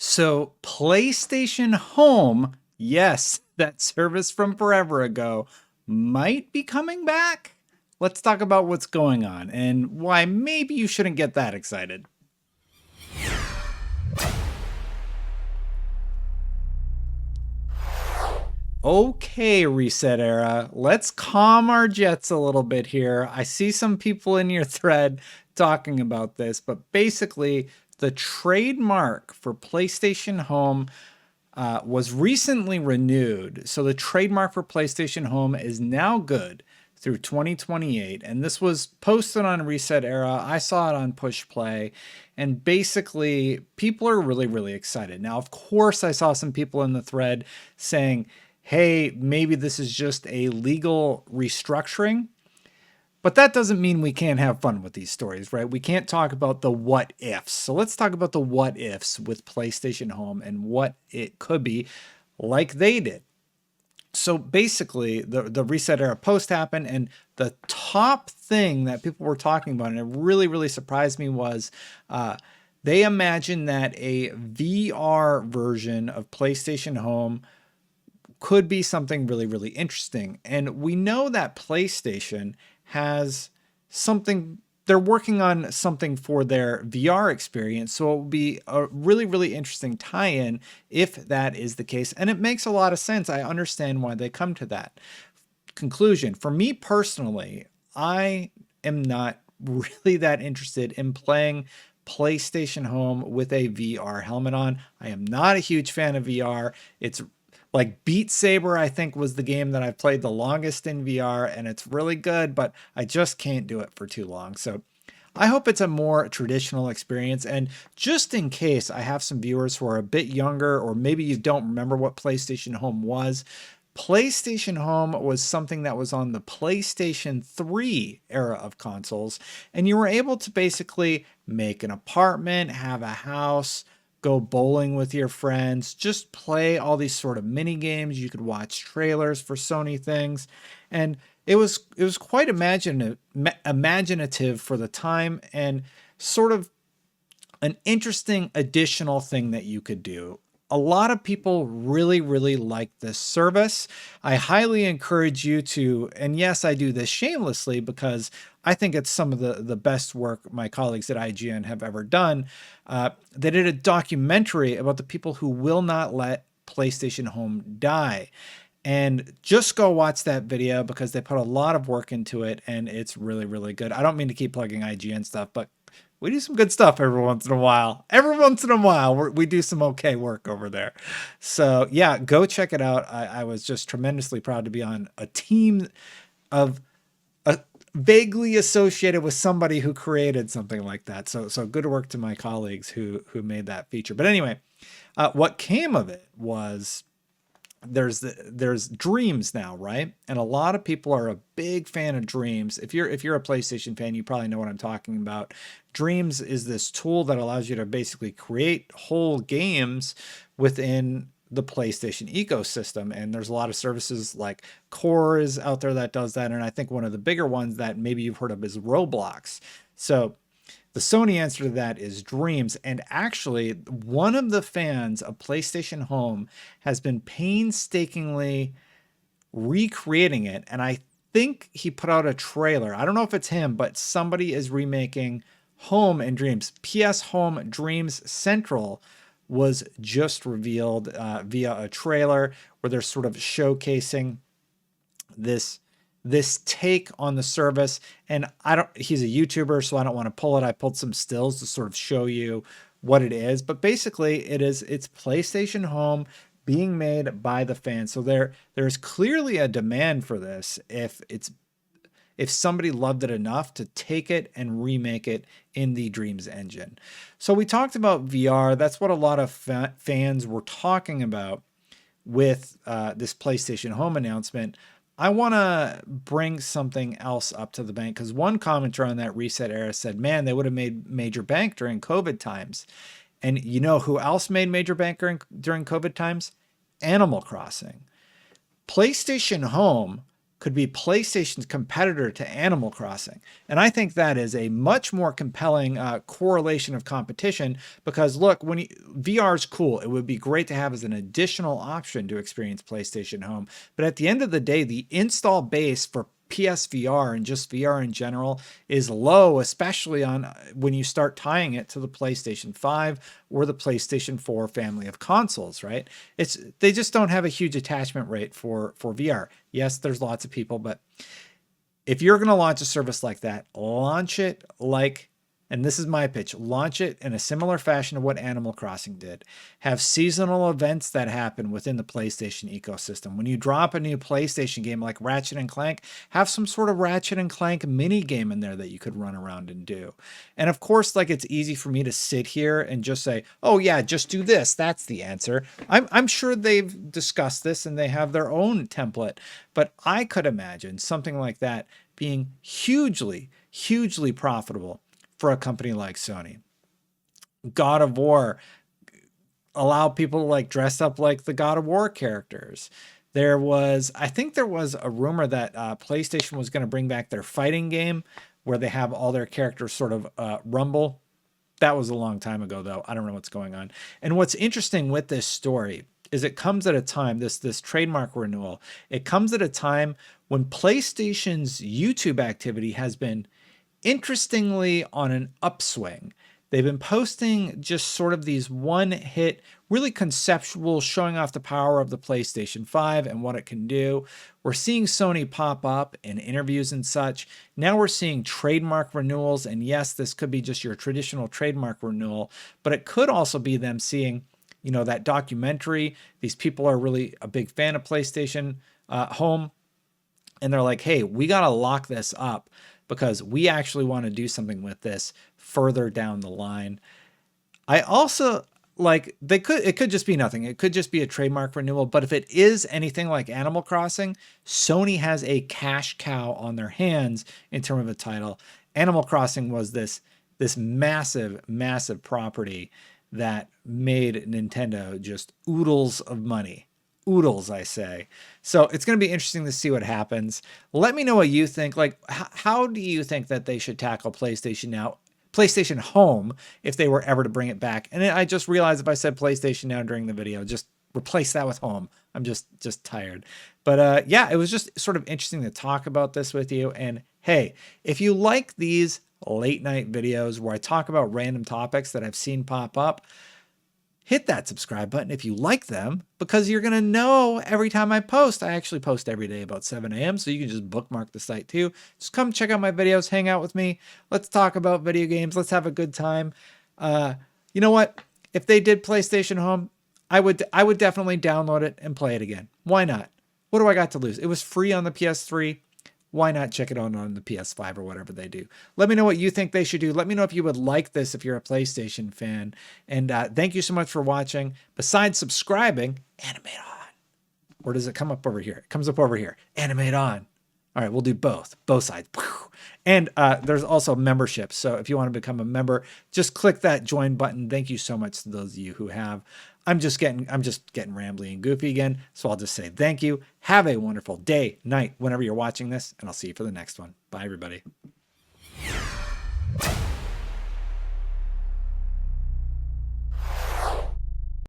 So, PlayStation Home, yes, that service from forever ago, might be coming back. Let's talk about what's going on and why maybe you shouldn't get that excited. Okay, Reset Era, let's calm our jets a little bit here. I see some people in your thread talking about this, but basically, the trademark for PlayStation Home was recently renewed. So the trademark for PlayStation Home is now good through 2028. And this was posted on Reset Era. I saw it on Push Play. And basically, people are really, really excited. Now, of course, I saw some people in the thread saying, hey, maybe this is just a legal restructuring. But that doesn't mean we can't have fun with these stories, right? We can't talk about the what ifs. So let's talk about the what ifs with PlayStation Home and what it could be like they did. So basically, the Reset Era post happened, and the top thing that people were talking about, and it really, really surprised me, was they imagined that a VR version of PlayStation Home could be something really, really interesting. And we know that PlayStation has something, they're working on something for their VR experience. So it will be a really, really interesting tie in if that is the case. And it makes a lot of sense. I understand why they come to that conclusion. For me personally, I am not really that interested in playing PlayStation Home with a VR helmet on. I am not a huge fan of VR. It's like Beat Saber, I think, was the game that I've played the longest in VR, and it's really good, but I just can't do it for too long. So I hope it's a more traditional experience. And just in case I have some viewers who are a bit younger, or maybe you don't remember what PlayStation Home was, PlayStation Home was something that was on the PlayStation 3 era of consoles, and you were able to basically make an apartment, have a house, go bowling with your friends, just play all these sort of mini games. You could watch trailers for Sony things, and it was quite imaginative for the time, and sort of an interesting additional thing that you could do. A lot of people really, really like this service. I highly encourage you to, and yes, I do this shamelessly because I think it's some of the best work my colleagues at IGN have ever done. They did a documentary about the people who will not let PlayStation Home die. And just go watch that video because they put a lot of work into it and it's really, really good. I don't mean to keep plugging IGN stuff, but we do some good stuff every once in a while. Every once in a while, we do some okay work over there. So yeah, go check it out. I was just tremendously proud to be on a team of vaguely associated with somebody who created something like that. So good work to my colleagues who made that feature. But anyway, what came of it was there's Dreams now, right? And a lot of people are a big fan of Dreams. If you're a PlayStation fan, you probably know what I'm talking about. Dreams is this tool that allows you to basically create whole games within the PlayStation ecosystem. And there's a lot of services like Core is out there that does that. And I think one of the bigger ones that maybe you've heard of is Roblox. So the Sony answer to that is Dreams. And actually, one of the fans of PlayStation Home has been painstakingly recreating it. And I think he put out a trailer. I don't know if it's him, but somebody is remaking Home and Dreams. PS Home Dreams Central was just revealed via a trailer where they're sort of showcasing this take on the service. And he's a YouTuber, so I don't want to pull it. I pulled some stills to sort of show you what it is, but basically it's PlayStation Home being made by the fans. So there's clearly a demand for this if somebody loved it enough to take it and remake it in the Dreams engine. So we talked about VR. That's what a lot of fans were talking about with this PlayStation Home announcement. I want to bring something else up to the bank because one commenter on that Reset Era said, man, they would have made major bank during COVID times. And you know who else made major bank during COVID times? Animal Crossing. PlayStation Home could be PlayStation's competitor to Animal Crossing. And I think that is a much more compelling correlation of competition because look, VR is cool. It would be great to have as an additional option to experience PlayStation Home. But at the end of the day, the install base for PSVR and just VR in general is low, especially on when you start tying it to the PlayStation 5 or the PlayStation 4 family of consoles, right? They just don't have a huge attachment rate for VR. Yes, there's lots of people, but if you're going to launch a service like that, launch it like, and this is my pitch, launch it in a similar fashion to what Animal Crossing did. Have seasonal events that happen within the PlayStation ecosystem. When you drop a new PlayStation game like Ratchet and Clank, have some sort of Ratchet and Clank mini game in there that you could run around and do. And of course, like it's easy for me to sit here and just say, oh yeah, just do this. That's the answer. I'm sure they've discussed this and they have their own template, but I could imagine something like that being hugely, hugely profitable for a company like Sony. God of War, allow people to like dress up like the God of War characters. I think there was a rumor that PlayStation was going to bring back their fighting game where they have all their characters sort of rumble. That was a long time ago, though. I don't know what's going on. And what's interesting with this story is it comes at a time, this trademark renewal, it comes at a time when PlayStation's YouTube activity has been interestingly on an upswing. They've been posting just sort of these one-hit, really conceptual, showing off the power of the PlayStation 5 and what it can do. We're seeing Sony pop up in interviews and such. Now we're seeing trademark renewals, and yes, this could be just your traditional trademark renewal, but it could also be them seeing, you know, that documentary. These people are really a big fan of PlayStation Home, and they're like, hey, we got to lock this up because we actually want to do something with this further down the line. I also like it could just be nothing. It could just be a trademark renewal. But if it is anything like Animal Crossing, Sony has a cash cow on their hands in terms of a title. Animal Crossing was this massive, massive property that made Nintendo just oodles of money. Oodles, I say. So it's going to be interesting to see what happens. Let me know what you think. Like, how do you think that they should tackle PlayStation now? PlayStation Home, if they were ever to bring it back. And I just realized if I said PlayStation Now during the video, just replace that with Home. I'm just tired. But yeah, it was just sort of interesting to talk about this with you. And hey, if you like these late night videos where I talk about random topics that I've seen pop up, hit that subscribe button if you like them, because you're going to know every time I post. I actually post every day about 7 a.m., so you can just bookmark the site too. Just come check out my videos, hang out with me. Let's talk about video games. Let's have a good time. You know what? If they did PlayStation Home, I would definitely download it and play it again. Why not? What do I got to lose? It was free on the PS3. Why not check it out on the PS5 or whatever they do? Let me know what you think they should do. Let me know if you would like this if you're a PlayStation fan. And thank you so much for watching. Besides subscribing, animate on. Or does it come up over here? It comes up over here. Animate on. All right, we'll do both sides. And there's also membership. So if you want to become a member, just click that join button. Thank you so much to those of you who have. I'm just getting rambly and goofy again. So I'll just say thank you. Have a wonderful day, night, whenever you're watching this, and I'll see you for the next one. Bye, everybody.